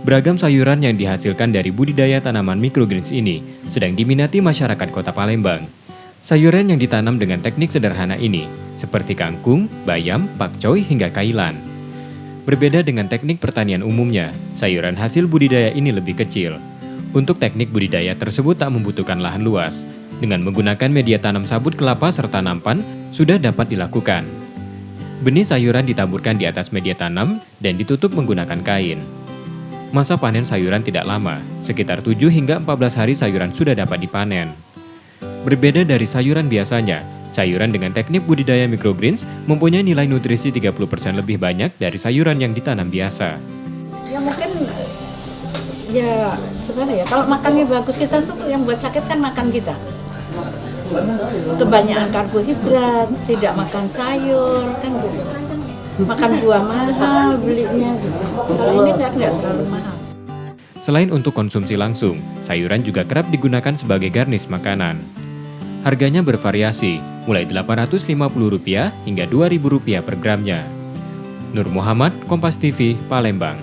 Beragam sayuran yang dihasilkan dari budidaya tanaman microgreens ini sedang diminati masyarakat Kota Palembang. Sayuran yang ditanam dengan teknik sederhana ini, seperti kangkung, bayam, pakcoy, hingga kailan. Berbeda dengan teknik pertanian umumnya, sayuran hasil budidaya ini lebih kecil. Untuk teknik budidaya tersebut tak membutuhkan lahan luas. Dengan menggunakan media tanam sabut kelapa serta nampan, sudah dapat dilakukan. Benih sayuran ditaburkan di atas media tanam dan ditutup menggunakan kain. Masa panen sayuran tidak lama, sekitar 7 hingga 14 hari sayuran sudah dapat dipanen. Berbeda dari sayuran biasanya, sayuran dengan teknik budidaya microgreens mempunyai nilai nutrisi 30% lebih banyak dari sayuran yang ditanam biasa. Ya mungkin, ya gimana ya, kalau makannya bagus kita tuh yang buat sakit kan makan kita. Kebanyakan karbohidrat, tidak makan sayur, kan gitu. Makan buah mahal belinya gitu. Kalau ini nggak terlalu mahal. Selain untuk konsumsi langsung, sayuran juga kerap digunakan sebagai garnish makanan. Harganya bervariasi, mulai Rp850 hingga Rp2.000 per gramnya. Nur Muhammad, Kompas TV, Palembang.